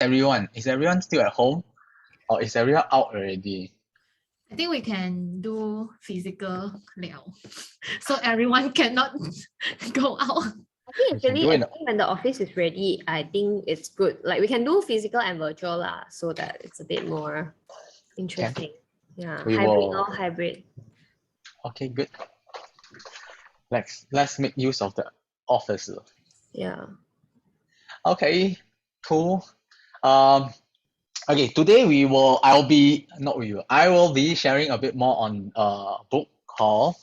everyone? Is everyone still at home? Or is everyone out already? I think we can do physical liao. So everyone cannot go out. I think We can do actually, it. when the office is ready, I think it's good. Like we can do physical and virtual lah, so that it's a bit more interesting. Yeah, We hybrid will- or hybrid. Okay, good. Let's make use of the office. Yeah. Okay, cool. Okay, today I will be sharing a bit more on a book called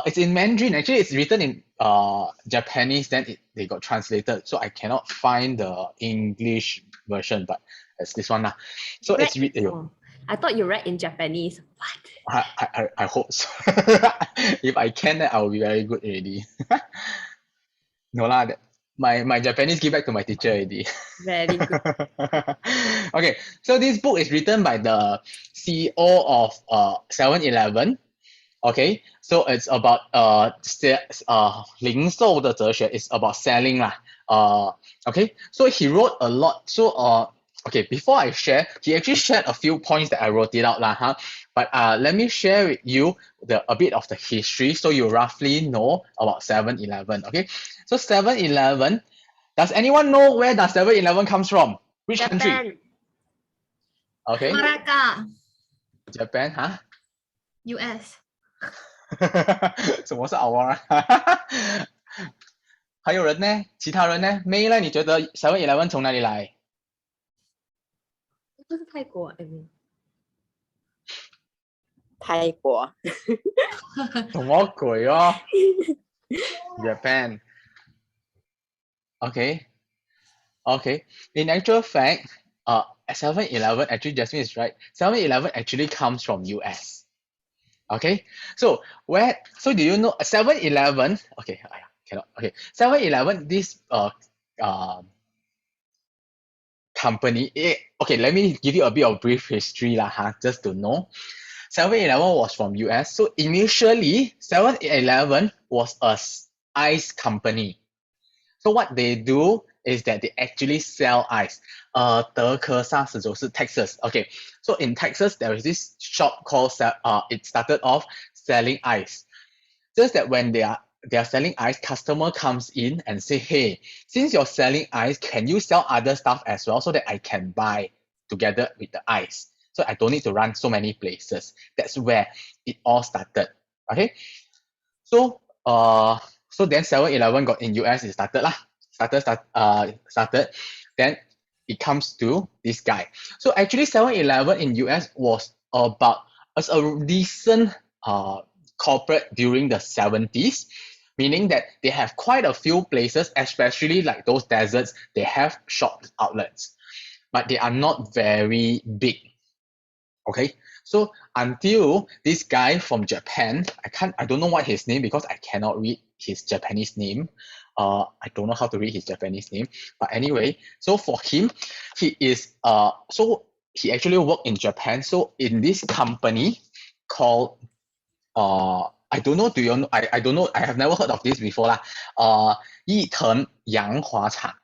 it's in Mandarin. Actually, it's written in Japanese, then they got translated, so I cannot find the English version, but it's this one lah. So it's Oh, I thought you read in Japanese. What? I hope so. If I can, then I will be very good already. No lah, my Japanese give back to my teacher already. Very good. Okay, so this book is written by the CEO of 7-Eleven. Okay, so it's about 零售的哲学. It's about selling lah. Okay, so he wrote a lot. So okay, before I share, he actually shared a few points that I wrote it out lah, huh? But let me share with you a bit of the history so you roughly know about 7-Eleven. Okay, so 7-Eleven. Does anyone know where does 7-Eleven comes from? Which country? Japan. Okay, America, Japan, huh? US. 什么是 our 还有人呢？其他人呢？May 呢？你觉得 7-Eleven 从哪里来？不是泰国，I mean. 泰国。什么鬼哦？Japan. Okay. Okay. In actual fact, 7-Eleven actually Jasmine is right. 7-Eleven actually comes from US. Okay. So do you know 7-Eleven? Okay, cannot. Okay. 7-Eleven, this company. Okay, let me give you a bit of brief history lah, huh? Just to know. 7-Eleven was from US. So initially, 7-Eleven was a ice company. So what they do is that they actually sell ice. 德克萨斯州是 Texas. Okay, so in Texas there is this shop called it started off selling ice. Just that when they are selling ice, customer comes in and say, hey, since you're selling ice, can you sell other stuff as well so that I can buy together with the ice? So I don't need to run so many places. That's where it all started. Okay, so then 7-Eleven got in US. It started lah. Started. Then it comes to this guy. So actually 7-Eleven in US was as a recent corporate during the 70s, meaning that they have quite a few places, especially like those deserts, they have shop outlets, but they are not very big. Okay, so until this guy from Japan, I don't know what his name because I cannot read his Japanese name. I don't know how to read his Japanese name, but anyway, so for him, he actually worked in Japan. So in this company called I don't know. Do you know? I don't know. I have never heard of this before lah. 伊藤洋华厂.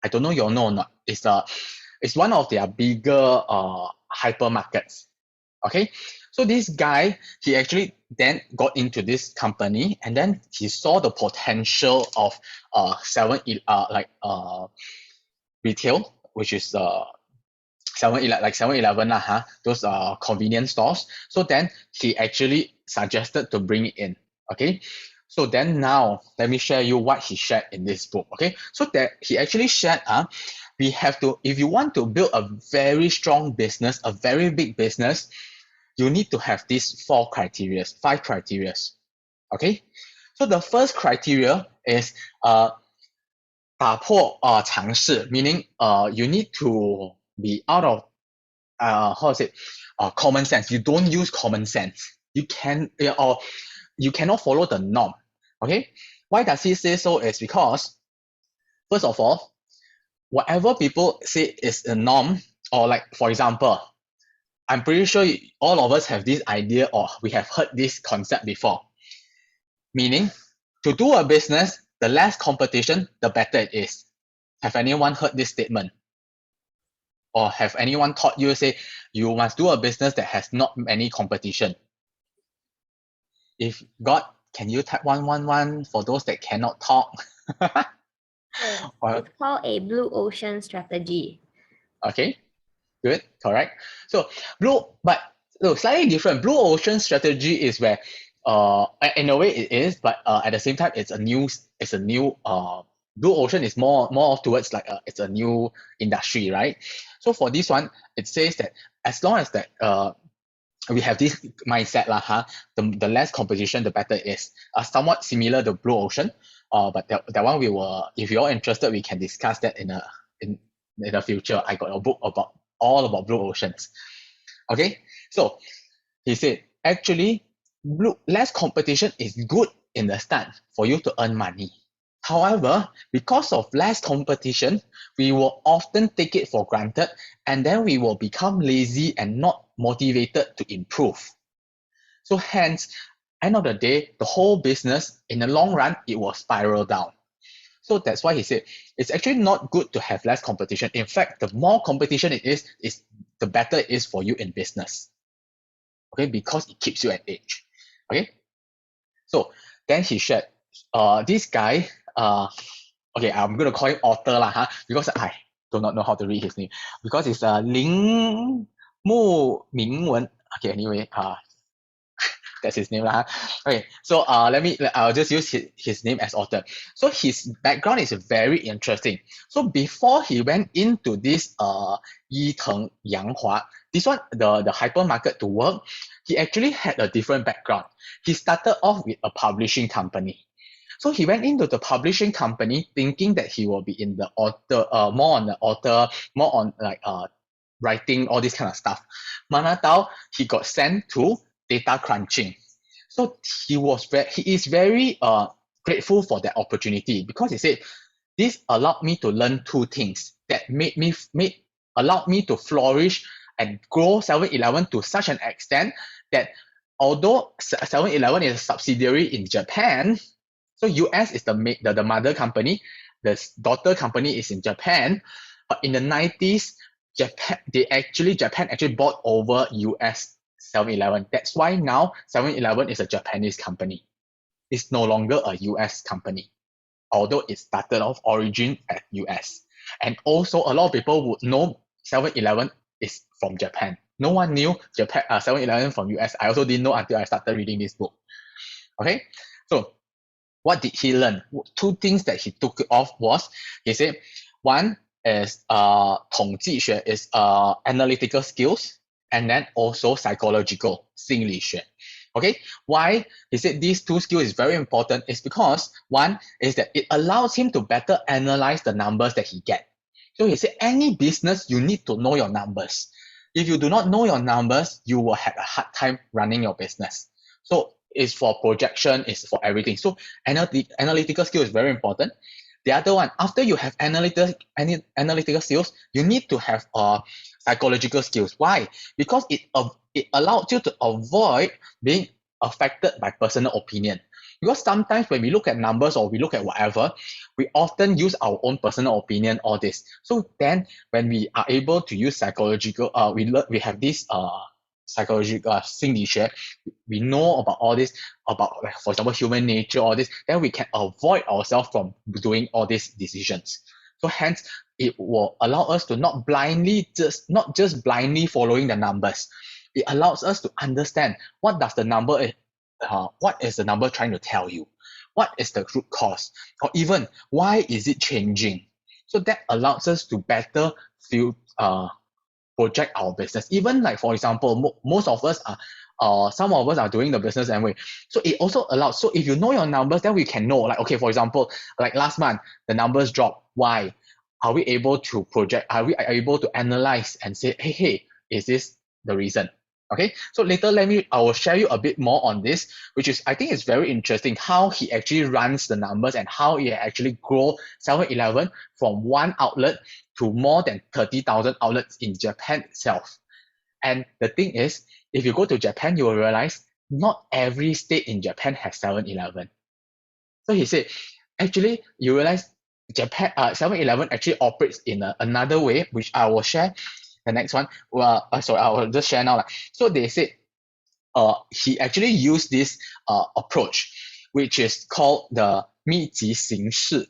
I don't know you know or not. It's one of their bigger hypermarkets. Okay, so this guy, he actually then got into this company and then he saw the potential of retail, which is 7-Eleven lah, huh? Those convenience stores. So then he actually suggested to bring it in. Okay, so then now let me share you what he shared in this book. Okay, so that he actually shared we have to, if you want to build a very strong business, a very big business, you need to have these 5 criteria. Okay, so the first criteria is 打破常识, meaning you need to be out of common sense. You don't use common sense. You cannot follow the norm. Okay, why does he say so? Is because first of all, whatever people say is a norm, or like for example, I'm pretty sure all of us have this idea or we have heard this concept before. Meaning, to do a business, the less competition, the better it is. Have anyone heard this statement? or have anyone taught you, say, you must do a business that has not many competition? If God, can you type 111 for those that cannot talk? Or, It's called a blue ocean strategy. okay, good, correct. So slightly different. Blue ocean strategy is where, in a way it is, but at the same time it's a new blue ocean is more of towards like it's a new industry, right? So for this one, it says that as long as that we have this mindset the less competition the better it is. Somewhat similar to blue ocean, but that one we will, if you're interested, we can discuss that in the future. I got a book all about blue oceans. Okay, so he said actually less competition is good in the start for you to earn money. However, because of less competition, we will often take it for granted, and then we will become lazy and not motivated to improve. So hence, end of the day, the whole business in the long run, it will spiral down. So that's why he said it's actually not good to have less competition. In fact, the more competition it is the better it is for you in business. Okay, because it keeps you at edge. Okay, so then he shared, this guy, okay, I'm gonna call him author because I do not know how to read his name, because it's Ling Mu Mingwen. Okay, anyway, that's his name Okay, so I'll just use his name as author. So his background is very interesting. So before he went into this Yiteng Yanghua, this one, the hypermarket to work, he actually had a different background. He started off with a publishing company. So he went into the publishing company thinking that he will be in the author, more on like writing, all this kind of stuff. Manatao, he got sent to data crunching. So he is very grateful for that opportunity, because he said this allowed me to learn two things that allowed me to flourish and grow 7-Eleven to such an extent that although 7-Eleven is a subsidiary in Japan, so US is the mother company, the daughter company is in Japan, but in the 90s, Japan actually bought over US 7-Eleven. That's why now 7-Eleven is a Japanese company. It's no longer a US company, although it started off origin at US. And also a lot of people would know 7-Eleven is from Japan. No one knew 7-Eleven from US. I also didn't know until I started reading this book. Okay, so what did he learn? Two things that he took off was, he said, one is 统计学 is analytical skills, and then also psychological 心理学. Okay, why he said these two skills is very important is because one is that it allows him to better analyze the numbers that he get. So he said any business, you need to know your numbers. If you do not know your numbers, you will have a hard time running your business. So it's for projection, it's for everything. So analytical skill is very important. The other one, after you have analytical skills, you need to have psychological skills. Why? Because it allows you to avoid being affected by personal opinion. Because sometimes when we look at numbers or we look at whatever, we often use our own personal opinion, all this. So then when we are able to use psychological, we have this psychological 心理学, we know about all this, about, like, for example, human nature, all this, then we can avoid ourselves from doing all these decisions. So hence, it will allow us to not just blindly following the numbers. It allows us to understand what is the number trying to tell you? What is the root cause? Or even, why is it changing? So that allows us to better project our business. Even like, for example, most of us are, some of us are doing the business anyway. So it also allows, so if you know your numbers, then we can know, like, okay, for example, like last month, the numbers dropped. Why? Are we able to project? Are we able to analyze and say, hey, is this the reason? Okay, so later I will share you a bit more on this, which is, I think it's very interesting how he actually runs the numbers and how he actually grow 7-Eleven from one outlet to more than 30,000 outlets in Japan itself. And the thing is, if you go to Japan, you will realize not every state in Japan has 7-Eleven. So he said, actually, you realize Japan 7-Eleven actually operates in another way, which I will share. the next one, sorry, I will just share now. So they said he actually used this approach, which is called the 密集形式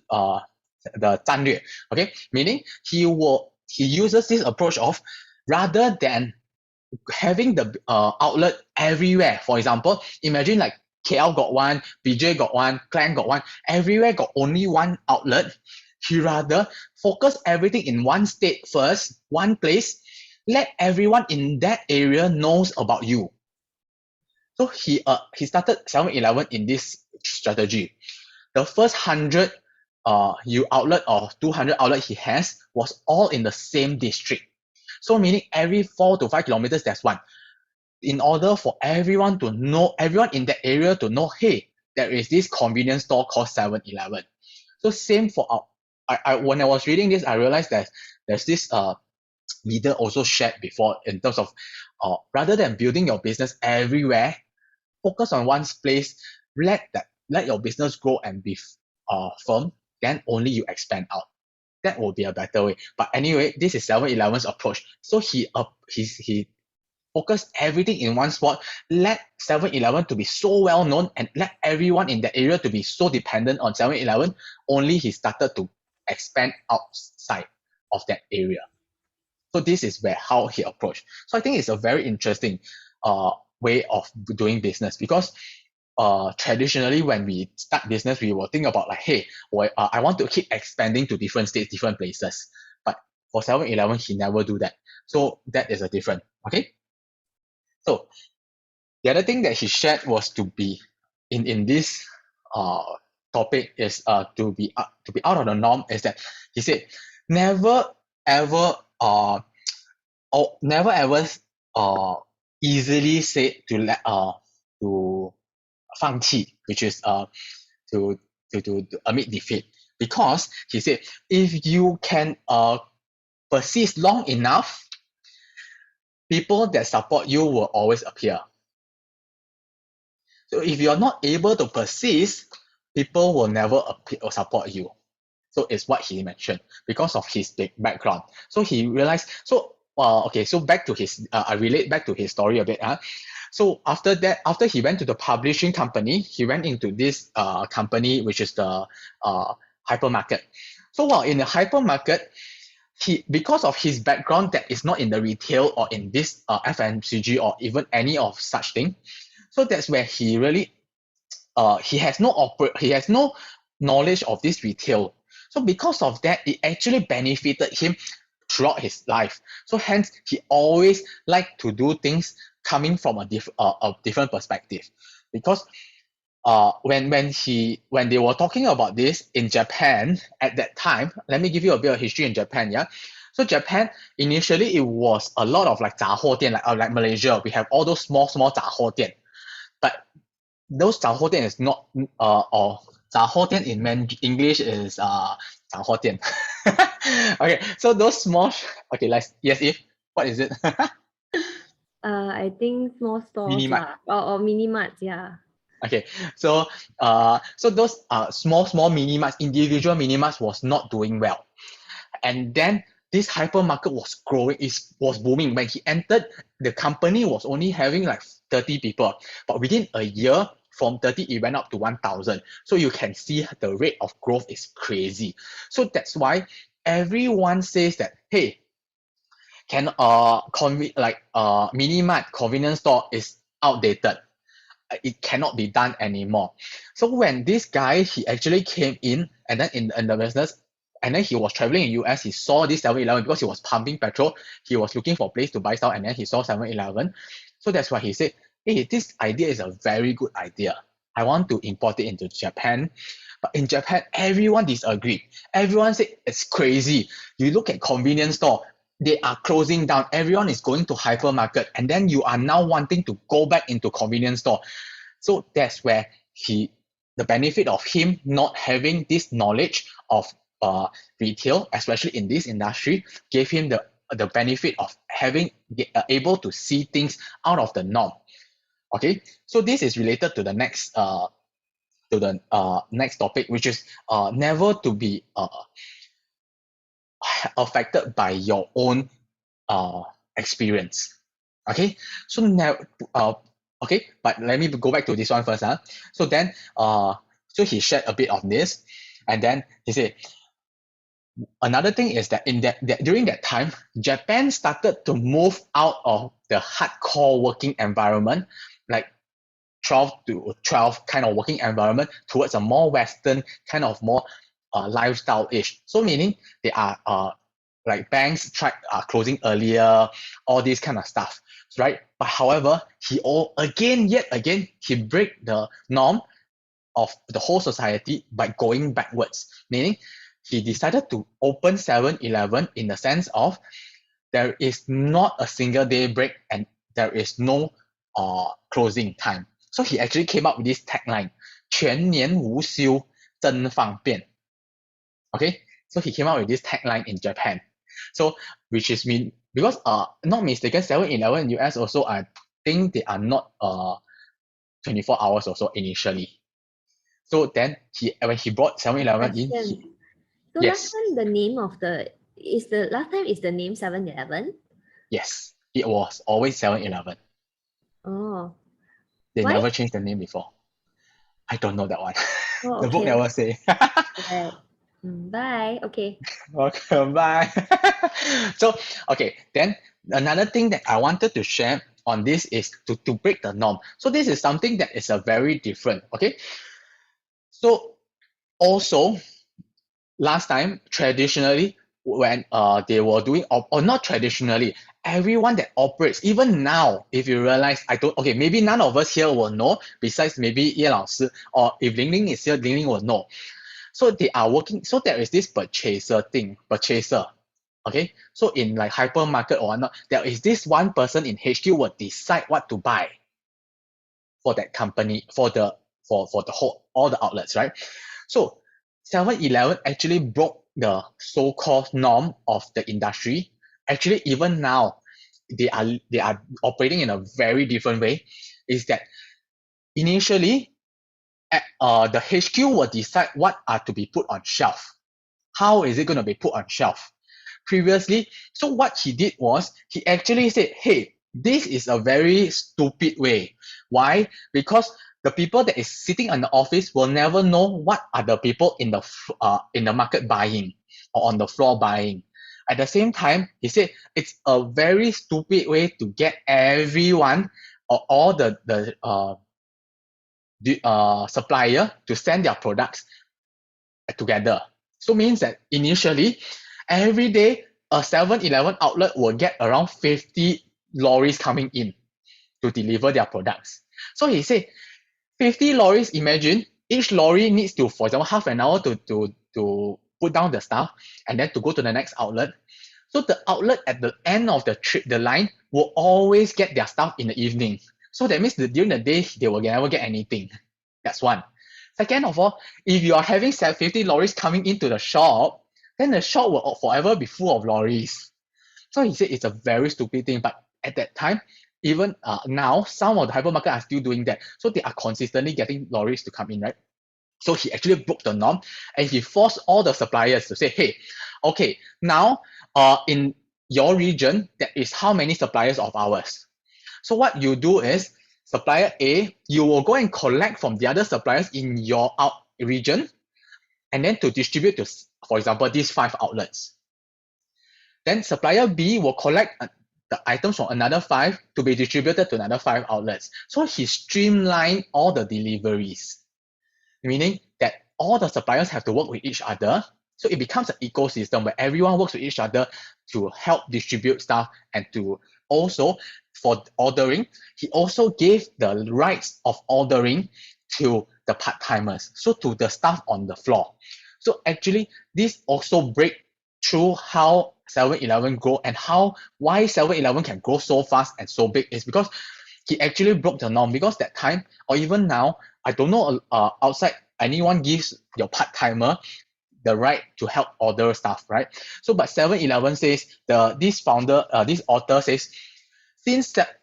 the 战略. Okay, meaning he uses this approach of, rather than having the outlet everywhere. For example, imagine like KL got one, BJ got one, Klang got one, everywhere got only one outlet. He rather focus everything in one state first, one place, let everyone in that area knows about you. So he started 7-Eleven in this strategy. The first 100 outlet or 200 outlet he has was all in the same district. So meaning every 4 to 5 kilometers there's one. In order for everyone in that area to know, hey, there is this convenience store called 7-Eleven. So same for when I was reading this, I realized that there's this leader also shared before, in terms of rather than building your business everywhere, focus on one place, let your business grow and be firm, then only you expand out. That will be a better way. But anyway, this is 7-Eleven's approach. So he focused everything in one spot, let 7-Eleven to be so well known, and let everyone in that area to be so dependent on 7-Eleven. Only he started to expand outside of that area. So this is how he approached. So I think it's a very interesting way of doing business, because traditionally when we start business, we will think about like, hey, I want to keep expanding to different states, different places. But for 7-Eleven, he never do that. So that is a different. Okay. So the other thing that he shared was to be in this topic is to be out of the norm, is that he said never ever easily say to 放弃, which is to admit defeat, because he said if you can persist long enough, people that support you will always appear. So if you're not able to persist, people will never appear or support you. So it's what he mentioned because of his background. So he realized, so back to his, I relate back to his story a bit. So after that, after he went to the publishing company, he went into this company, which is the hypermarket. So while in the hypermarket, because of his background that is not in the retail or in this FMCG or even any of such thing, so that's where he really he has no knowledge of this retail. So because of that, it actually benefited him throughout his life. So hence, he always liked to do things coming from a different perspective. Because when they were talking about this in Japan at that time, let me give you a bit of history in Japan. Yeah. So Japan, initially it was a lot of like 杂货店, like Malaysia, we have all those small 杂货店. But those 杂货店 is not or 杂货店 in English is 杂货店. Okay, so those small, okay, yes, if what is it? I think small stores Minimart. or mini marts, yeah. Okay, so those small mini marts, individual mini marts was not doing well, and then this hypermarket was growing, was booming. When he entered, the company was only having like 30 people, but within a year, from 30 it went up to 1,000. So you can see the rate of growth is crazy. So that's why everyone says that, hey, can mini mart convenience store is outdated. It cannot be done anymore. So when this guy, he actually came in, and then in the business, and then he was traveling in US, he saw this 7-Eleven because he was pumping petrol. He was looking for a place to buy stuff, and then he saw 7-Eleven. So that's why he said, hey, this idea is a very good idea. I want to import it into Japan. But in Japan, everyone disagreed. Everyone said it's crazy. You look at convenience store, they are closing down. Everyone is going to hypermarket, and then you are now wanting to go back into convenience store. So that's where the benefit of him not having this knowledge of retail, especially in this industry, gave him the benefit of having able to see things out of the norm. Okay, so this is related to the next next topic, which is never to be affected by your own experience. Okay, so now okay, but let me go back to this one first. So then so he shared a bit of this, and then he said another thing is that during that time, Japan started to move out of the hardcore working environment, like 12 to 12 kind of working environment, towards a more Western kind of more lifestyle-ish. So meaning they are like banks closing earlier, all this kind of stuff, right? But however, yet again, he break the norm of the whole society by going backwards, meaning he decided to open 7-Eleven in the sense of there is not a single day break and there is no closing time. So he actually came up with this tagline, 全年无休真方便. Okay, so he came out with this tagline in Japan. So which is mean because not mistaken, 7-Eleven in US also I think they are not 24 hours also initially. So then when he brought 7-Eleven in, so yes. last time the name of is the name 7-Eleven? Yes, it was always 7-Eleven. Oh. They Why? never changed the name before. I don't know that one. Oh, The book okay. never say. Right. Bye. Okay. Welcome, bye. So, okay, then another thing that I wanted to share on this is to break the norm. So this is something that is a very different, okay? So also, last time, traditionally, when they were doing, or not traditionally, everyone that operates, even now, if you realize, okay, maybe none of us here will know, besides maybe Ye Lao Si, or if Ling Ling is here, Ling Ling will know. So they are working, so there is this purchaser. Okay, so in like hypermarket or whatnot, there is this one person in HQ will decide what to buy for that company, for the whole, all the outlets, right? So 7-Eleven actually broke the so-called norm of the industry. Actually, even now, they are operating in a very different way. Is that initially, the HQ will decide what are to be put on shelf. How is it going to be put on shelf? Previously, so what he did was he actually said, hey, this is a very stupid way. Why? Because the people that is sitting in the office will never know what are the people in the market buying or on the floor buying. At the same time, he said it's a very stupid way to get everyone or all the supplier to send their products together. So means that initially, every day a 7-Eleven outlet will get around 50 lorries coming in to deliver their products. So he said, 50 lorries, imagine each lorry needs to, for example, half an hour to put down the stuff and then to go to the next outlet. So the outlet at the end of the line will always get their stuff in the evening. So that means that during the day, they will never get anything. That's one. Second of all, if you are having 50 lorries coming into the shop, then the shop will forever be full of lorries. So he said it's a very stupid thing, but at that time, even now, some of the hypermarket are still doing that. So they are consistently getting lorries to come in, right? So he actually broke the norm and he forced all the suppliers to say, hey, okay, now in your region, there is how many suppliers of ours? So what you do is, supplier A, you will go and collect from the other suppliers in your region and then to distribute to, for example, these 5 outlets. Then supplier B will collect the items from another 5 to be distributed to another 5 outlets. So he streamlined all the deliveries, meaning that all the suppliers have to work with each other. So it becomes an ecosystem where everyone works with each other to help distribute stuff and to also, for ordering, he also gave the rights of ordering to the part-timers, so to the staff on the floor. So actually, this also break through how 7-Eleven grow and why 7-Eleven can grow so fast and so big is because he actually broke the norm. Because that time, or even now, I don't know outside anyone gives your part-timer the right to help order stuff, right? So, but 7-Eleven says this author says, since that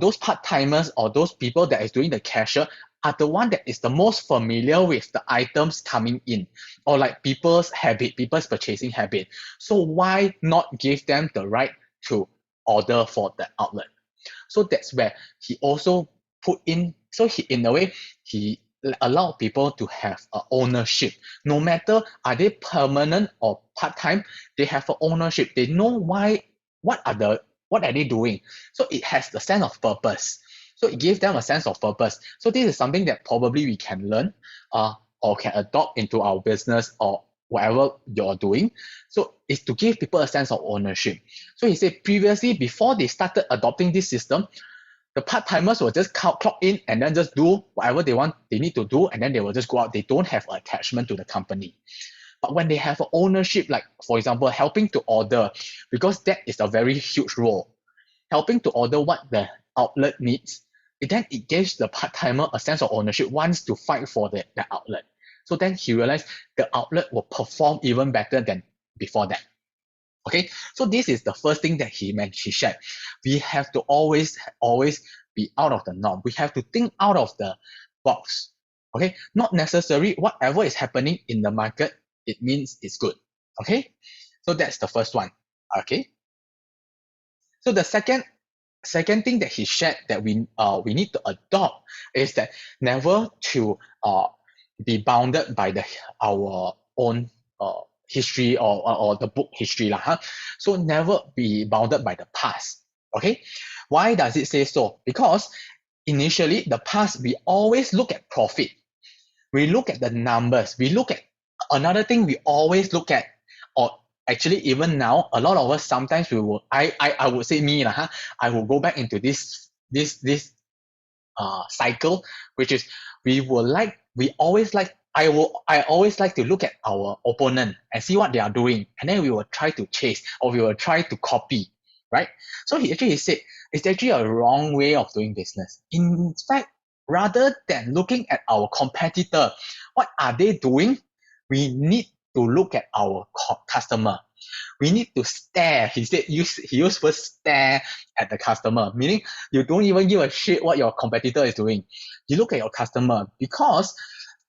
those part-timers or those people that is doing the cashier are the one that is the most familiar with the items coming in, or like people's purchasing habit. So why not give them the right to order for the outlet. So that's where he also put in, so he, in a way, he allowed people to have ownership. No matter are they permanent or part-time, they have an ownership. They know what are they doing. So it has the sense of purpose. So it gives them a sense of purpose. So this is something that probably we can learn or can adopt into our business or whatever you're doing. So it's to give people a sense of ownership. So he said previously, before they started adopting this system, the part-timers will just clock in and then just do whatever they need to do, and then they will just go out. They don't have attachment to the company. But when they have ownership, like for example, helping to order, because that is a very huge role, helping to order what the outlet needs, then it gives the part-timer a sense of ownership, wants to fight for the outlet. So then he realized the outlet will perform even better than before that. Okay, so this is the first thing that he shared. We have to always be out of the norm. We have to think out of the box. Okay, not necessarily whatever is happening in the market, it means it's good. Okay, so that's the first one. Okay, so the second thing that he shared that we need to adopt is that never to be bounded by our own history or the book history lah. So never be bounded by the past. Okay, why does it say so? Because initially the past, we always look at profit, we look at the numbers, we look at another thing we always look at, or actually even now a lot of us sometimes we will I would say me lah, I will go back into this cycle, which is I always like to look at our opponent and see what they are doing, and then we will try to chase or we will try to copy, right? So he actually said it's actually a wrong way of doing business. In fact, rather than looking at our competitor, what are they doing, we need to look at our customer. We need to stare. He used first stare at the customer, meaning you don't even give a shit what your competitor is doing. You look at your customer, because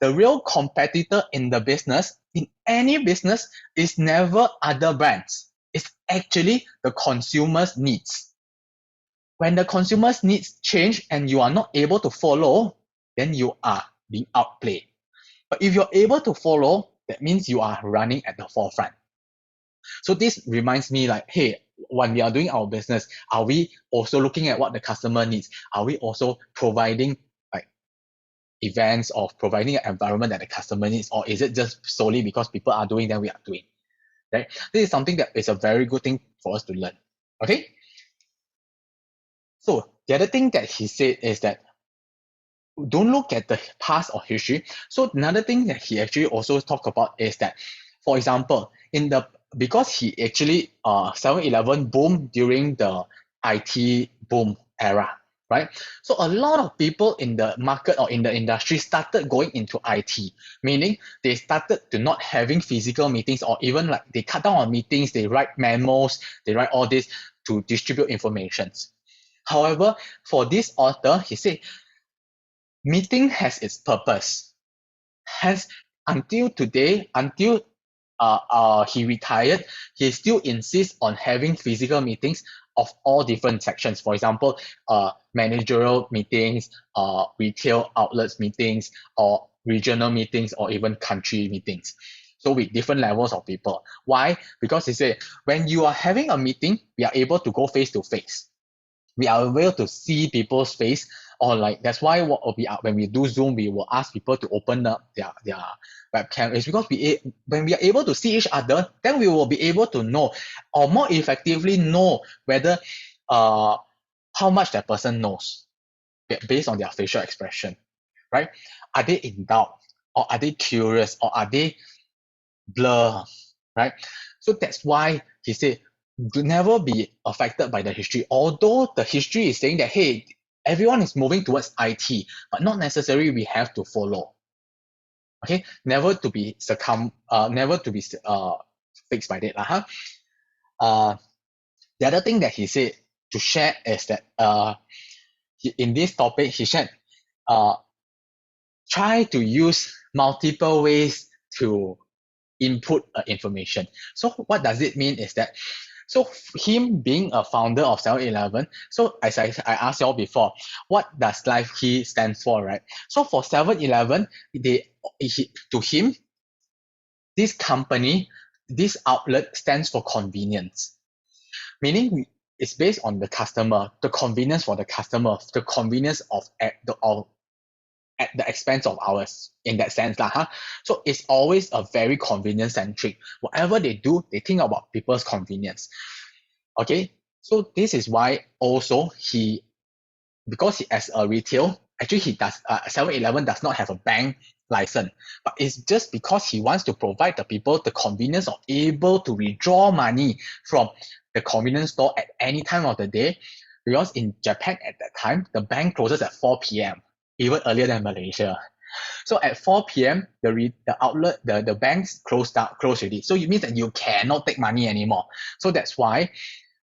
the real competitor in the business, in any business, is never other brands. It's actually the consumer's needs. When the consumer's needs change and you are not able to follow, then you are being outplayed. But if you're able to follow, that means you are running at the forefront. So this reminds me like, hey, when we are doing our business, are we also looking at what the customer needs? Are we also providing like events or providing an environment that the customer needs? Or is it just solely because people are doing, then we are doing? Right? This is something that is a very good thing for us to learn. Okay? So the other thing that he said is that don't look at the past or history. So another thing that he actually also talked about is that, for example, because he actually 7-Eleven boomed during the IT boom era, right? So a lot of people in the market or in the industry started going into IT, meaning they started to not having physical meetings, or even like they cut down on meetings, they write memos, they write all this to distribute information. However, for this author, he said, meeting has its purpose. Hence, until today, until he retired, he still insists on having physical meetings of all different sections. For example, managerial meetings, retail outlets meetings, or regional meetings, or even country meetings. So with different levels of people. Why? Because he said, when you are having a meeting, we are able to go face to face. We are able to see people's face, or like that's why when we do Zoom, we will ask people to open up their webcam. It's because when we are able to see each other, then we will be able to know, or more effectively know, whether how much that person knows based on their facial expression, right? Are they in doubt, or are they curious, or are they blur, right? So that's why he said, do never be affected by the history. Although the history is saying that, hey, everyone is moving towards IT, but not necessarily we have to follow. Okay, never to be fixed by that. The other thing that he said to share is that in this topic, he said, try to use multiple ways to input information. So what does it mean is that So him being a founder of 7-Eleven, so as I asked y'all before, what does Lifekey stand for, right? So for 7-Eleven, to him, this company, this outlet stands for convenience, meaning it's based on the customer, the convenience for the customer, the convenience at the expense of ours in that sense. So it's always a very convenience centric. Whatever they do, they think about people's convenience. Okay, so this is why also because he as a retail, actually he does 7-Eleven does not have a bank license, but it's just because he wants to provide the people the convenience of able to withdraw money from the convenience store at any time of the day. Because in Japan at that time, the bank closes at 4 p.m., even earlier than Malaysia. So at 4 p.m., the outlet, the banks closed already. So it means that you cannot take money anymore. So that's why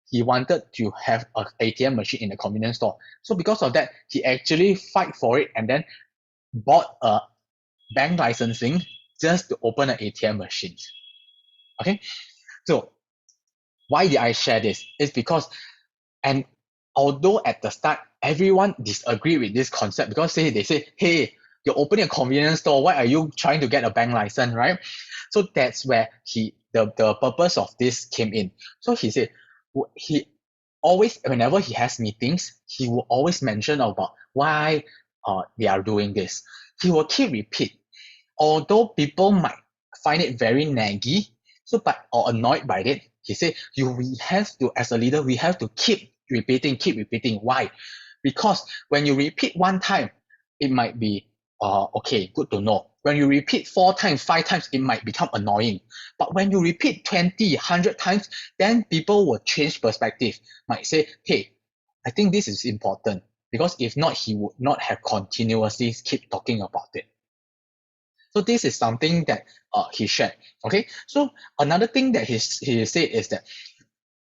he wanted to have an ATM machine in the convenience store. So because of that, he actually fight for it and then bought a bank licensing just to open an ATM machine. Okay, so why did I share this? It's because, and although at the start everyone disagreed with this concept because they say, hey, you're opening a convenience store, why are you trying to get a bank license, right? So that's where the purpose of this came in. So he said he always, whenever he has meetings, he will always mention about why they are doing this. He will keep repeat, although people might find it very naggy, or annoyed by it. He said, we have to, as a leader, we have to keep repeating. Why? Because when you repeat one time, it might be okay, good to know. When you repeat 4 times, 5 times, it might become annoying. But when you repeat 20, 100 times, then people will change perspective. Might say, hey, I think this is important, because if not, he would not have continuously keep talking about it. So this is something that he shared. Okay, so another thing that he said is that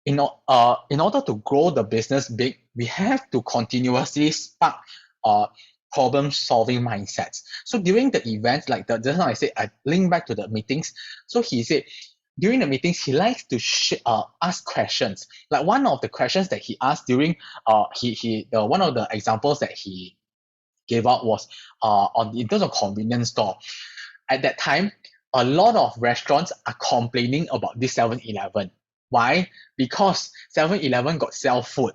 in order to grow the business big, we have to continuously spark problem solving mindsets. So during the events, like just now I said, I link back to the meetings. So he said during the meetings, he likes to ask questions. Like one of the questions that he asked during one of the examples that he gave out was in terms of convenience store. At that time, a lot of restaurants are complaining about this 7-Eleven. Why? Because 7-Eleven got sell food.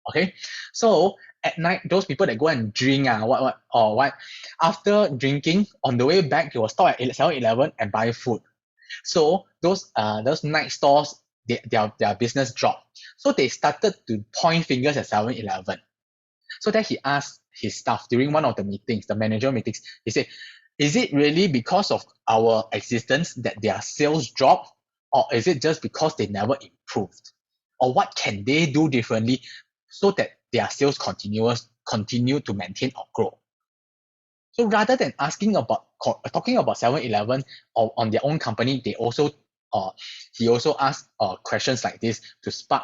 Okay, so at night, those people that go and drink after drinking, on the way back, they will stop at 7-Eleven and buy food. So those night stores, their business dropped. So they started to point fingers at 7-Eleven. So then he asked his staff during one of the meetings, the manager meetings, he said, is it really because of our existence that their sales dropped? Or is it just because they never improved? Or what can they do differently so that their sales continue to maintain or grow? So rather than talking about 7-Eleven or on their own company, he also asked questions like this to spark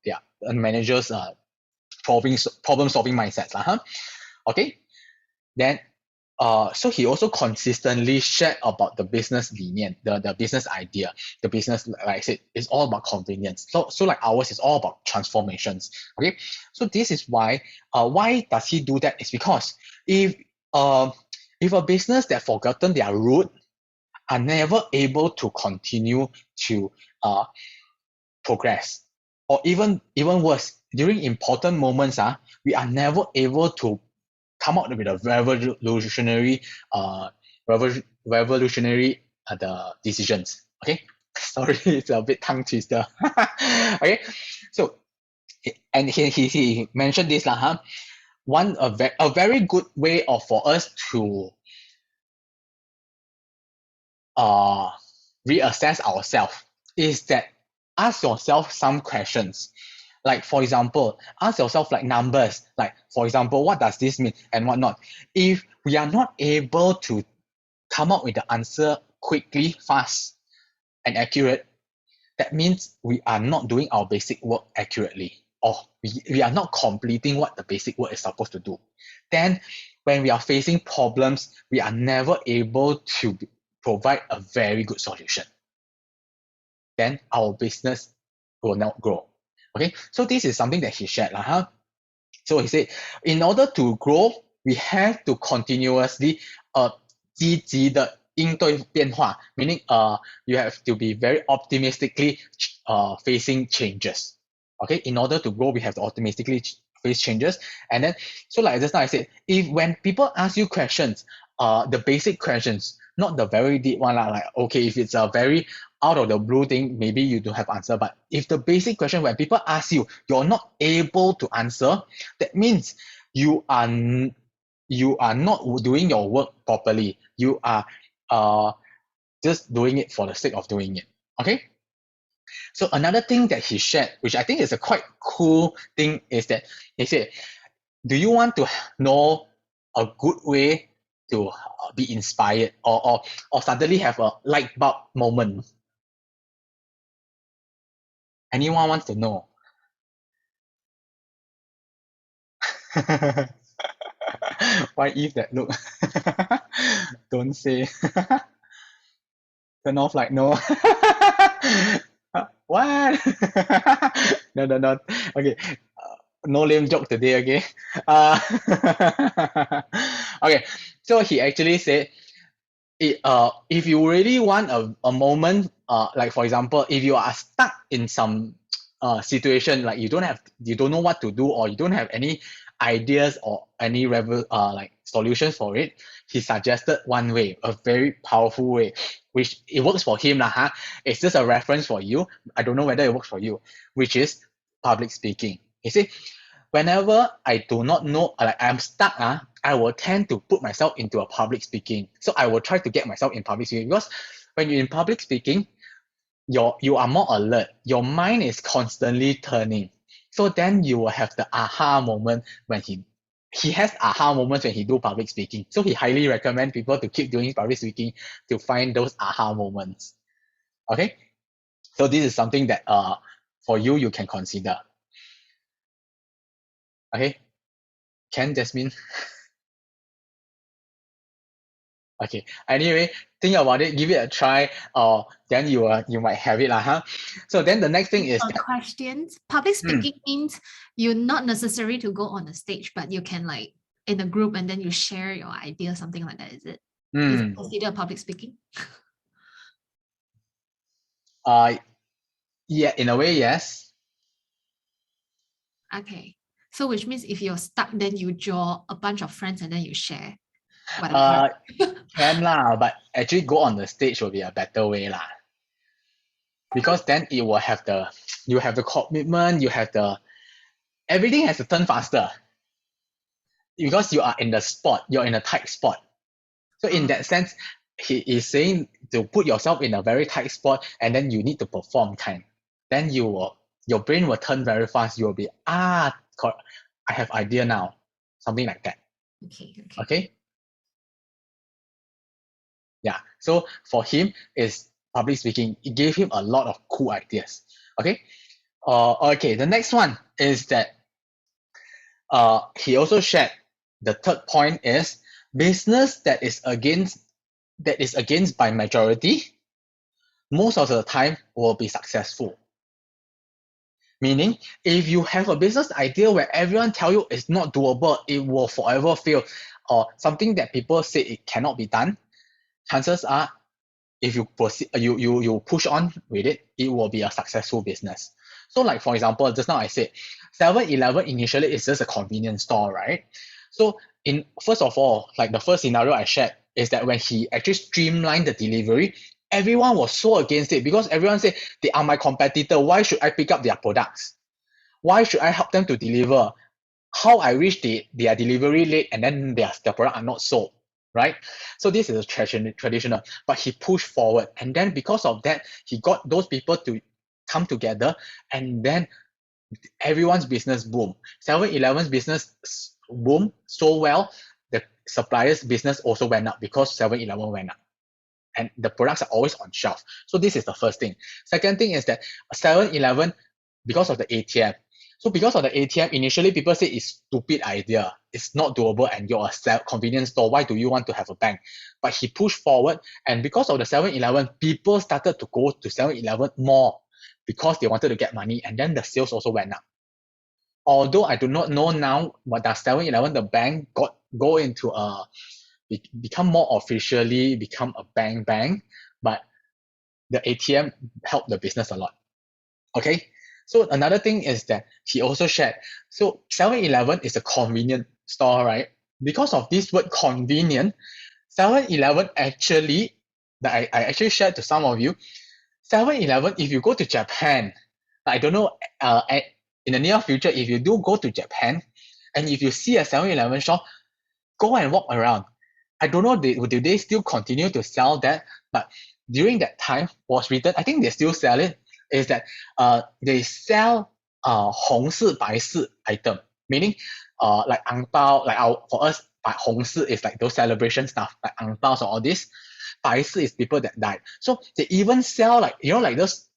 their managers' problem solving mindsets. Okay, then so he also consistently shared about the business lineage, the business idea, the business, like I said, is all about convenience. So like ours is all about transformations. Okay, so this is why does he do that? It's because if a business that forgotten their root are never able to continue to progress, or even worse, during important moments, we are never able to come out with a revolutionary the decisions. Okay, sorry, it's a bit tongue twister. Okay, so and he mentioned this a very good way for us to reassess ourselves is that ask yourself some questions. Like, for example, ask yourself like numbers, like, for example, what does this mean and whatnot. If we are not able to come up with the answer quickly, fast, and accurate, that means we are not doing our basic work accurately, or we are not completing what the basic work is supposed to do. Then when we are facing problems, we are never able to provide a very good solution. Then our business will not grow. Okay, so this is something that he shared. So he said, in order to grow, we have to continuously 积极的应对变化, meaning you have to be very optimistically facing changes. Okay, in order to grow, we have to optimistically face changes. And then, so like just now I said, if when people ask you questions, the basic questions, not the very deep one, like, okay, if it's a very out of the blue thing, maybe you don't have answer. But if the basic question when people ask you, you're not able to answer, that means you are not doing your work properly. You are just doing it for the sake of doing it. Okay. So another thing that he shared, which I think is a quite cool thing, is that he said, do you want to know a good way to be inspired or suddenly have a light bulb moment? Anyone wants to know? Why Eve that look? Don't say. Turn off like no. What? No. Okay. No lame joke today, okay? Okay. So he actually said, if you really want a moment, like for example, if you are stuck in some situation, like you don't know what to do, or you don't have any ideas or any like solutions for it, he suggested one way, a very powerful way, which it works for him lah. It's just a reference for you. I don't know whether it works for you, which is public speaking. He said, whenever I do not know, like I'm stuck, I will tend to put myself into a public speaking. So I will try to get myself in public speaking, because when you're in public speaking, you are more alert. Your mind is constantly turning. So then you will have the aha moment when he has aha moments when he do public speaking. So he highly recommend people to keep doing public speaking to find those aha moments. Okay, so this is something that for you can consider. Okay, can Jasmine? Okay. Anyway, think about it, give it a try, or then you might have it lah. So then the next thing is questions. Public speaking means you're not necessary to go on a stage, but you can like in a group and then you share your idea, something like that. Is it? Is it considered public speaking? Yeah, in a way, yes. Okay. So which means if you're stuck, then you draw a bunch of friends and then you share. Can lah, but actually go on the stage will be a better way lah. Because then it will have you have the commitment, you have everything has to turn faster. Because you are in the spot, you're in a tight spot. So in that sense, he is saying to put yourself in a very tight spot and then you need to perform kind. Then your brain will turn very fast. You will be, I have idea now. Something like that. Okay. Yeah. So for him, is public speaking. It gave him a lot of cool ideas. Okay. Okay. The next one is that he also shared the third point is business that is against by majority, most of the time will be successful. Meaning, if you have a business idea where everyone tell you it's not doable, it will forever fail, or something that people say it cannot be done, chances are, if you proceed, you push on with it, it will be a successful business. So like for example, just now I said 7-Eleven initially is just a convenience store, right? So first of all, like the first scenario I shared is that when he actually streamlined the delivery, everyone was so against it because everyone said they are my competitor. Why should I pick up their products? Why should I help them to deliver? How I reach their delivery late and then their product are not sold, right? So this is a traditional, but he pushed forward. And then because of that, he got those people to come together and then everyone's business boom. 7-Eleven's business boom so well, the suppliers' business also went up because 7-Eleven went up. And the products are always on shelf. So this is the first thing. Second thing is that 7-Eleven, because of the ATM. So because of the ATM, initially people say it's stupid idea. It's not doable and you're a convenience store. Why do you want to have a bank? But he pushed forward, and because of the 7-Eleven, people started to go to 7-Eleven more. because they wanted to get money, and then the sales also went up. Although I do not know now what does 7-Eleven, the bank go into become more officially become a bank, but the ATM helped the business a lot. Okay, so another thing is that he also shared, so 7-Eleven is a convenient store, right? Because of this word convenient, 7-Eleven actually, that I actually shared to some of you, 7-Eleven, if you go to Japan, I don't know, in the near future, if you do go to Japan, and if you see a 7-Eleven shop, go and walk around. I don't know, do they still continue to sell that? But during that time was written, I think they still sell it, is that they sell 红事白事 item, meaning like ang bao, like for us, 红事 is like those celebration stuff, like ang baos or all this. 白事 is people that died. So they even sell like, you know, like those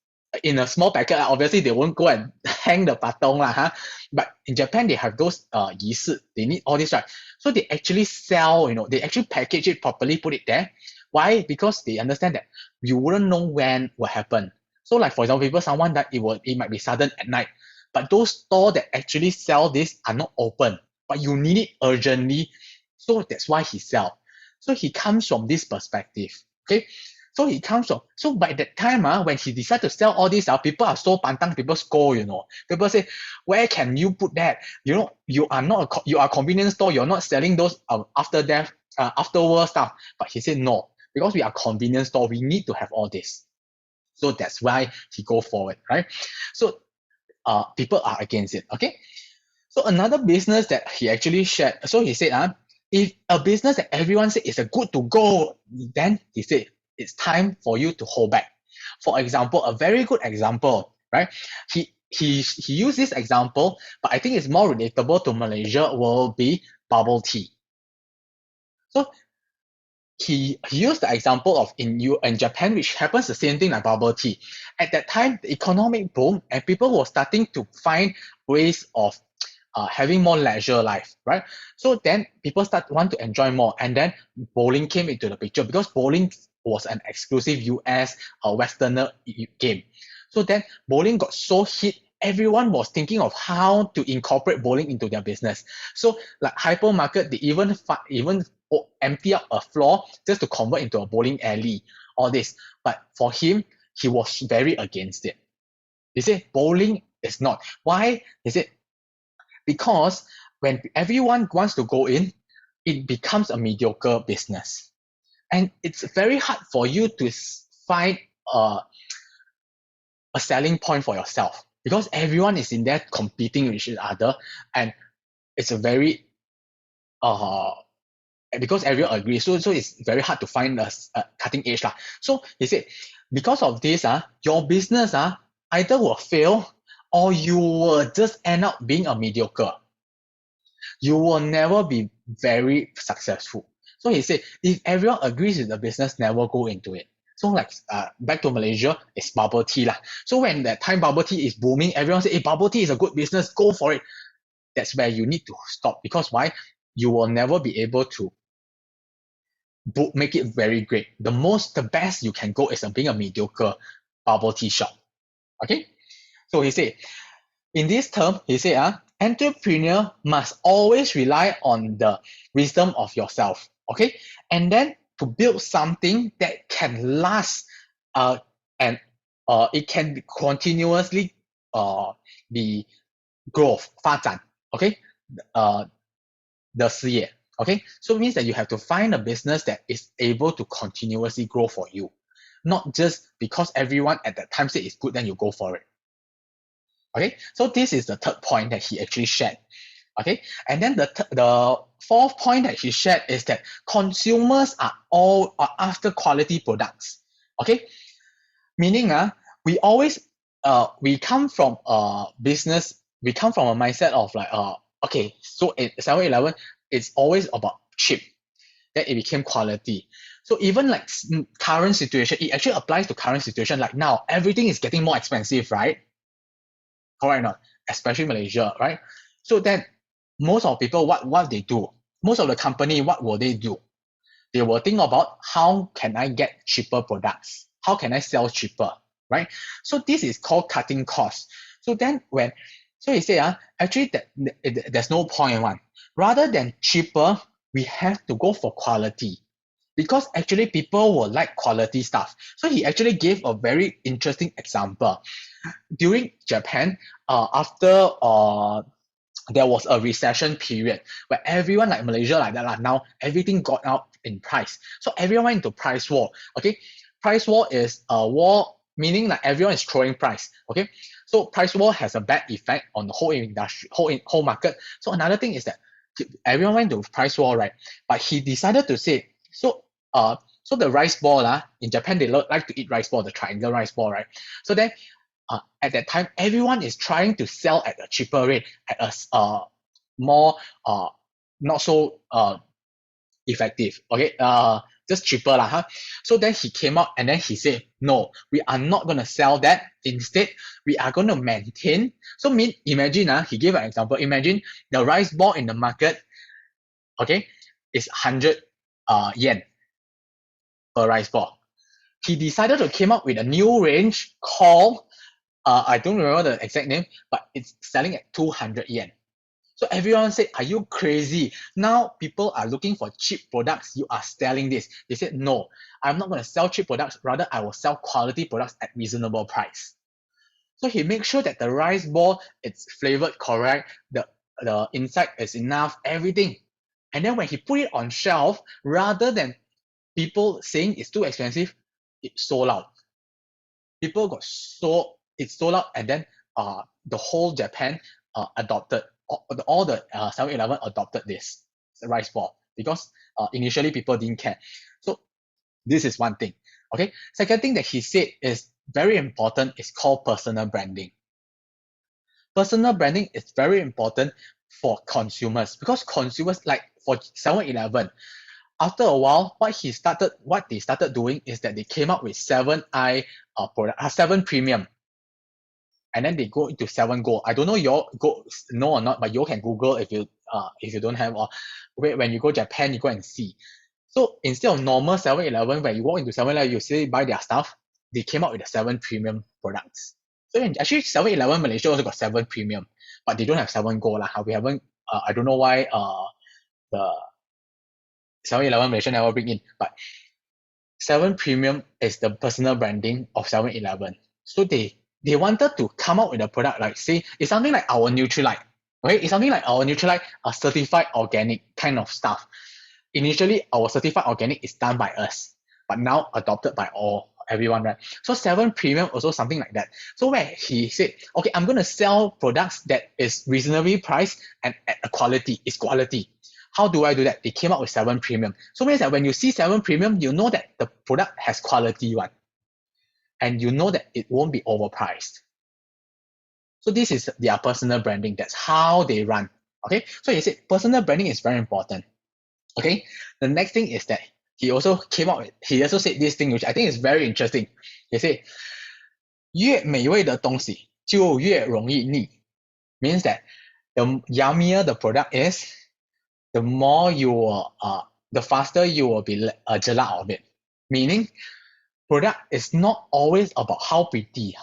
in a small packet. Obviously they won't go and hang the patong lah, huh? But in Japan they have those 仪式, they need all this, right? So they actually sell, you know, they actually package it properly, put it there. Why? Because they understand that you wouldn't know when will happen. So like for example, someone that it might be sudden at night, but those stores that actually sell this are not open, but you need it urgently. So that's why he sell. So he comes from this perspective. Okay, so he comes from, so by that time when he decided to sell all this, people are so pantang, people scold, you know. People say, where can you put that? You know, you are a convenience store, you're not selling those afterward stuff. But he said no, because we are convenience store, we need to have all this. So that's why he go forward, right? So people are against it. Okay, so another business that he actually shared, so he said if a business that everyone said is a good to go, then he said it's time for you to hold back. For example, a very good example, right? He used this example, but I think it's more relatable to Malaysia, will be bubble tea. So he used the example of in Japan, which happens the same thing like bubble tea. At that time, the economic boom, and people were starting to find ways of having more leisure life, right? So then people want to enjoy more, and then bowling came into the picture, because bowling was an exclusive US Westerner game. So then bowling got so hit, everyone was thinking of how to incorporate bowling into their business. So like hypermarket, they even empty up a floor just to convert into a bowling alley, all this. But for him, he was very against it. He said bowling is not. Why? He said because when everyone wants to go in, it becomes a mediocre business. And it's very hard for you to find a selling point for yourself, because everyone is in there competing with each other, and it's a very because everyone agrees, so it's very hard to find a cutting edge lah. So he said, because of this your business either will fail, or you will just end up being a mediocre. You will never be very successful. So he said, if everyone agrees with the business, never go into it. So like back to Malaysia, it's bubble tea lah. So when that time bubble tea is booming, everyone say, hey, bubble tea is a good business, go for it. That's where you need to stop, because why? You will never be able to make it very great. The best you can go is being a mediocre bubble tea shop. Okay? So he said, in this term, he said, entrepreneur must always rely on the wisdom of yourself. Okay? And then to build something that can last and it can be continuously be growth, 发展. Okay? The 事业. Okay? So it means that you have to find a business that is able to continuously grow for you. Not just because everyone at that time said it's good, then you go for it. Okay? So this is the third point that he actually shared. Okay? And then the fourth point that he shared is that consumers are after quality products. Okay? Meaning we always we come from a business, we come from a mindset of like okay, so at 7-Eleven, it's always about cheap. Then it became quality. So even like current situation, it actually applies to current situation. Like now, everything is getting more expensive, right? Correct or not? Especially Malaysia, right? So then most of people, what they do, most of the company, what will they do? They will think about how can I get cheaper products? How can I sell cheaper? right? So this is called cutting costs. So he said, actually there's no point in one. Rather than cheaper, we have to go for quality, because actually people will like quality stuff. So he actually gave a very interesting example. During Japan, after there was a recession period where everyone, like Malaysia like that, now everything got up in price. So everyone went into price war. Okay, price war is a war, meaning like everyone is throwing price. Okay, so price war has a bad effect on the whole industry, whole market. So another thing is that everyone went to price war, right? But he decided to say, so the rice ball, in Japan they like to eat rice ball, the triangle rice ball, right? So then at that time, everyone is trying to sell at a cheaper rate, at a more not so effective. Okay, just cheaper lah, huh? So then he came out and then he said, no, we are not gonna sell that. Instead, we are gonna maintain. So imagine, he gave an example. Imagine the rice ball in the market, okay, is 100 yen per rice ball. He decided to came up with a new range called I don't remember the exact name, but it's selling at 200 yen. So everyone said, are you crazy? Now people are looking for cheap products. You are selling this. They said, no, I'm not going to sell cheap products. Rather, I will sell quality products at reasonable price. So he makes sure that the rice ball, it's flavored correct, the inside is enough, everything. And then when he put it on shelf, rather than people saying it's too expensive, it sold out. People it sold out, and then the whole Japan adopted, all the 7-Eleven adopted this rice ball, because initially people didn't care. So this is one thing. Okay, second thing that he said is very important, is called personal branding. Personal branding is very important for consumers, because consumers, like for 7-Eleven, after a while, what they started doing is that they came up with 7i product, 7 premium, and then they go into 7 gold. I don't know you know or not, but you can Google if you don't have, or when you go Japan, you go and see. So instead of normal 7-Eleven, when you walk into 7-Eleven, you say buy their stuff, they came out with the 7 premium products. So actually 7-Eleven Malaysia also got 7 premium, but they don't have 7 gold lah. We haven't. I don't know why the 7-Eleven Malaysia never bring in, but 7 Premium is the personal branding of 7-Eleven. So they wanted to come out with a product like, say, it's something like our Nutrilite. Okay, it's something like our Nutrilite, a certified organic kind of stuff. Initially, our certified organic is done by us, but now adopted by everyone, right? So 7 Premium also something like that. So where he said, okay, I'm going to sell products that is reasonably priced and at a quality, is quality. How do I do that? They came up with 7 Premium. So means that when you see 7 Premium, you know that the product has quality one. And you know that it won't be overpriced. So this is their personal branding. That's how they run. Okay. So he said personal branding is very important. Okay. The next thing is that he also said this thing, which I think is very interesting. He said, 越美味的东西就越容易腻. Means that the yummier the product is, the more you will, the faster you will be jelak of it. Meaning, product is not always about how pretty,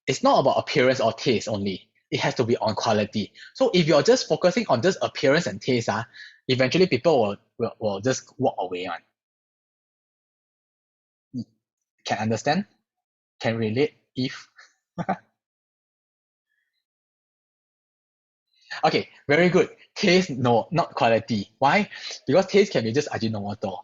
it's not about appearance or taste only. It has to be on quality. So if you're just focusing on just appearance and taste, eventually people will just walk away. Can understand? Can relate if? Okay, very good. Taste, no, not quality. Why? Because taste can be just Ajinomoto.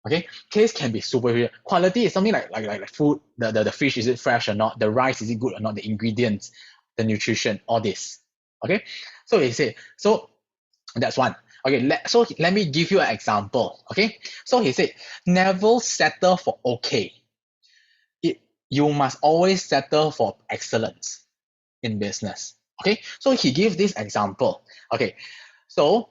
Okay, taste can be superior. Quality is something like food. The fish, is it fresh or not? The rice, is it good or not? The ingredients, the nutrition, all this. Okay, so he said, so that's one. Okay, so let me give you an example. Okay, so he said, never settle for okay. You must always settle for excellence in business. Okay, so he gives this example. Okay, so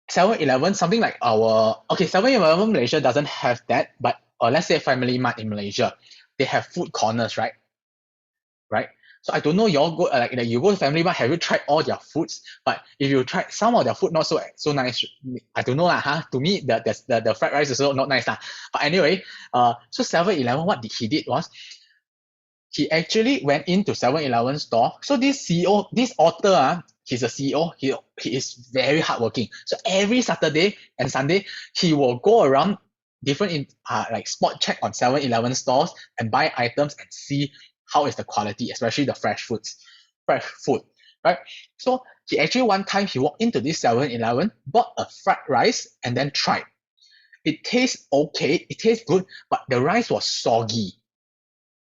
7-Eleven, something like 7-Eleven Malaysia doesn't have that, but let's say Family Mart in Malaysia, they have food corners, right? So I don't know you all go like you go to Family Mart, have you tried all their foods? But if you try some of their food not so nice, I don't know lah, huh? To me the fried rice is also not nice lah. But anyway, so 7-Eleven, what he did was he actually went into 7-Eleven store. So this CEO, this author, he's a CEO. He is very hardworking. So every Saturday and Sunday, he will go around different like spot check on 7-Eleven stores and buy items and see how is the quality, especially the fresh food, right? So he actually one time he walked into this 7-Eleven, bought a fried rice and then tried. It tastes okay, it tastes good, but the rice was soggy.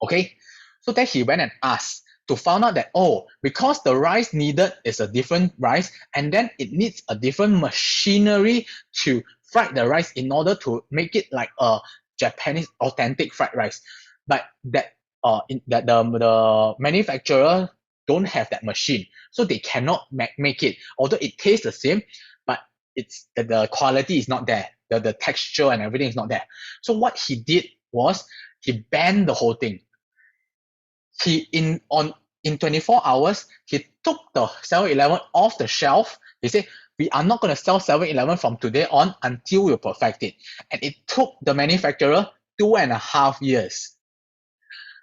Okay, so then he went and asked to find out that, oh, because the rice needed is a different rice, and then it needs a different machinery to fry the rice in order to make it like a Japanese authentic fried rice. But that the manufacturer don't have that machine, so they cannot make it. Although it tastes the same, but it's the quality is not there. The texture and everything is not there. So what he did was he banned the whole thing. He in 24 hours, he took the 7-Eleven off the shelf. He said, we are not going to sell 7-Eleven from today on until we perfect it. And it took the manufacturer 2.5 years.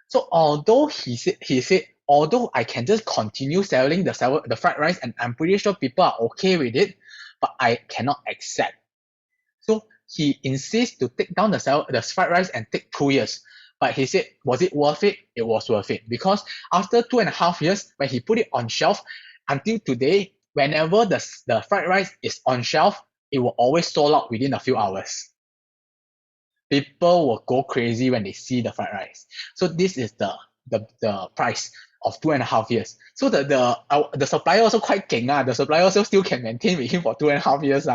So although he said, although I can just continue selling the fried rice and I'm pretty sure people are okay with it, but I cannot accept. So he insists to take down the fried rice and take 2 years. But he said, was it worth it? It was worth it. Because after 2.5 years, when he put it on shelf, until today, whenever the fried rice is on shelf, it will always sold out within a few hours. People will go crazy when they see the fried rice. So this is the price of 2.5 years. So the supplier also quite king. The supplier also still can maintain with him for 2.5 years.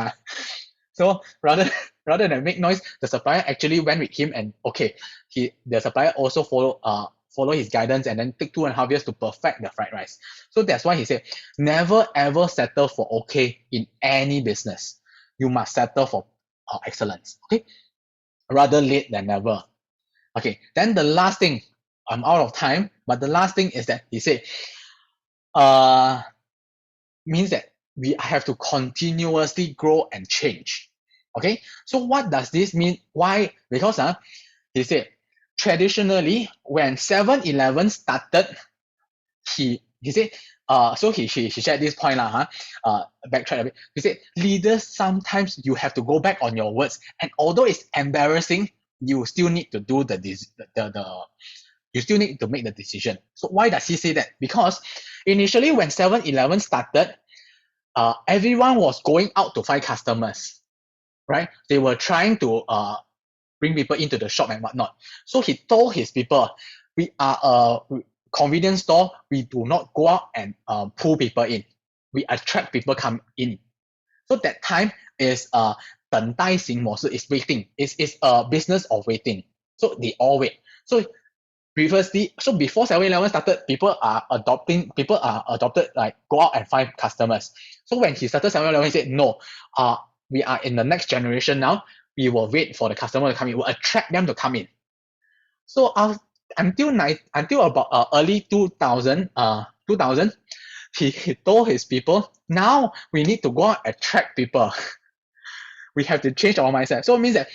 So rather than make noise, the supplier actually went with him and okay, the supplier also follow his guidance and then take 2.5 years to perfect the fried rice. So that's why he said, never ever settle for okay in any business. You must settle for excellence. Okay, rather late than never. Okay, then the last thing, I'm out of time, but the last thing is that he said, means that we have to continuously grow and change. Okay, so what does this mean? Why? Because he said traditionally when 7-Eleven started, he said so he shared this point backtrack a bit. He said leaders sometimes you have to go back on your words, and although it's embarrassing, you still need to do you still need to make the decision. So why does he say that? Because initially when 7-Eleven started, everyone was going out to find customers, right? They were trying to bring people into the shop and whatnot. So he told his people, we are a convenience store. We do not go out and pull people in. We attract people come in. So that time is 等待型模式 is waiting. It's a business of waiting. So they all wait. So previously, so before 7-Eleven started, people are adopted like go out and find customers. So when he started 7-Eleven, he said, no, we are in the next generation now. We will wait for the customer to come in. We'll attract them to come in. So until about early 2000, he told his people, now we need to go out and attract people. We have to change our mindset. So it means that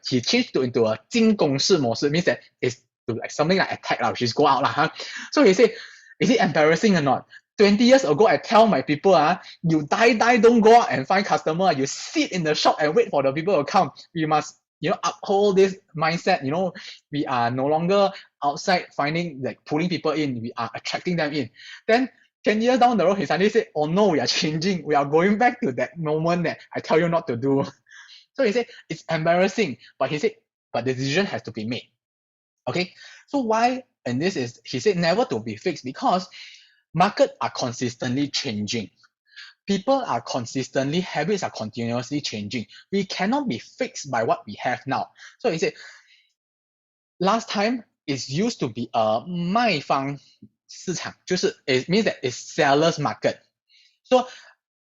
he changed into a 进攻式模式. It means that it's like something like attack, which is go out. So he said, is it embarrassing or not? 20 years ago, I tell my people, you die, don't go out and find customer. You sit in the shop and wait for the people to come. We must, uphold this mindset. We are no longer outside pulling people in. We are attracting them in. Then 10 years down the road, he suddenly said, oh no, we are changing. We are going back to that moment that I tell you not to do. So he said, it's embarrassing. But he said, but the decision has to be made. Okay, so why? And this is, he said, never to be fixed, because markets are consistently changing. Habits are continuously changing. We cannot be fixed by what we have now. So he said, last time it used to be a 卖方市场, it means that it's seller's market. So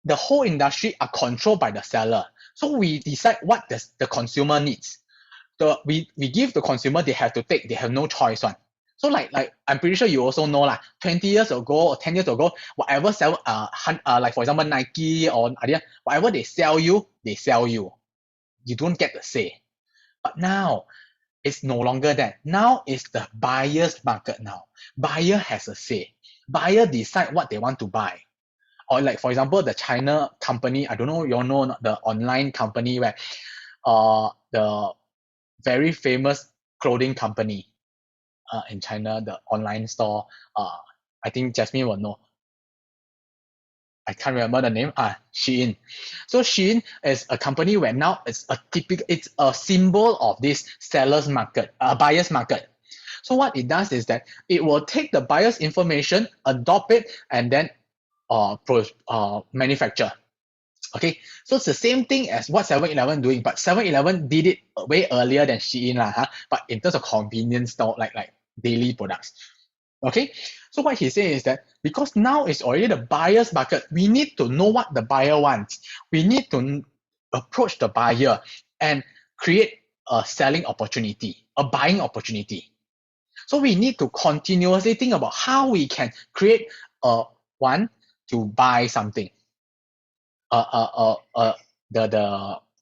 the whole industry are controlled by the seller. So we decide what the consumer needs. We give the consumer, they have to take, they have no choice one. So like I'm pretty sure you also know lah. 20 years ago or 10 years ago, whatever sell like for example Nike or Adidas, whatever they sell you, they sell you. You don't get the say. But now it's no longer that. Now it's the buyer's market now. Buyer has a say. Buyer decide what they want to buy. Or like for example, the China company, I don't know, you all know the online company where the very famous clothing company in China, the online store, I think Jasmine will know. I can't remember the name. Shein. So Shein is a company where now it's a symbol of this seller's market, buyer's market. So what it does is that it will take the buyer's information, adopt it, and then manufacture. Okay, so it's the same thing as what 7-Eleven doing, but 7-Eleven did it way earlier than Shein but in terms of convenience store, like daily products. Okay, so what he says is that because now it's already the buyer's market, we need to know what the buyer wants. We need to approach the buyer and create a selling opportunity, a buying opportunity. So we need to continuously think about how we can create a want to buy something, the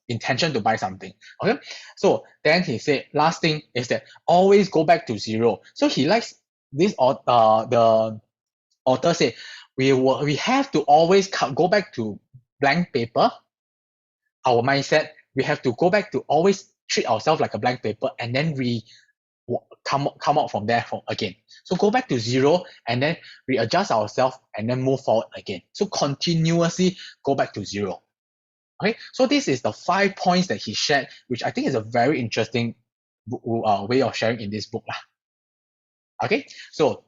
intention to buy something. Okay, so then he said last thing is that always go back to zero. So he likes this the author said we have to always go back to blank paper. Our mindset, we have to go back to always treat ourselves like a blank paper, and then we come out from there again. So go back to zero and then readjust ourselves and then move forward again. So continuously go back to zero. Okay, so this is the 5 points that he shared, which I think is a very interesting way of sharing in this book Okay, so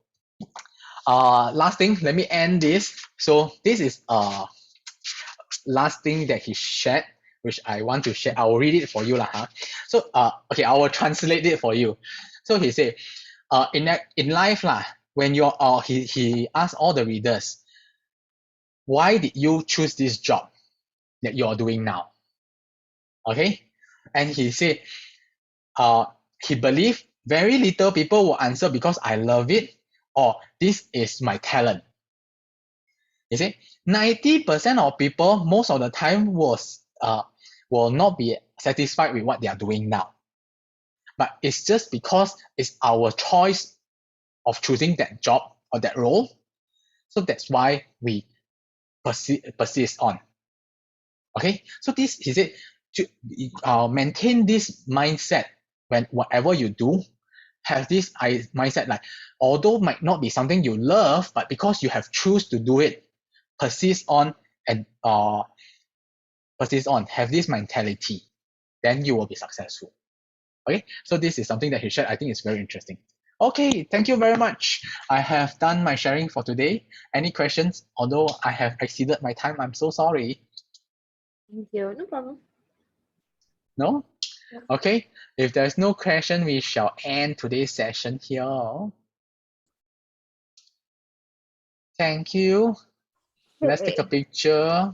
last thing, let me end this. So this is last thing that he shared, which I want to share. I will read it for you So okay, I will translate it for you. So he said, in life when you're he asked all the readers, why did you choose this job that you're doing now? Okay, and he said, he believed very little people will answer because I love it or this is my talent. You see, 90% of people most of the time will not be satisfied with what they are doing now. But it's just because it's our choice of choosing that job or that role. So that's why we persist on. Okay, so this he said to maintain this mindset when whatever you do, have this mindset like although might not be something you love, but because you have choose to do it, persist on and persist on. Have this mentality, then you will be successful. Okay, so this is something that he shared. I think it's very interesting. Okay, thank you very much. I have done my sharing for today. Any questions? Although I have exceeded my time, I'm so sorry. Thank you. No problem. No? Yeah. Okay, if there's no question, we shall end today's session here. Thank you. Let's take a picture.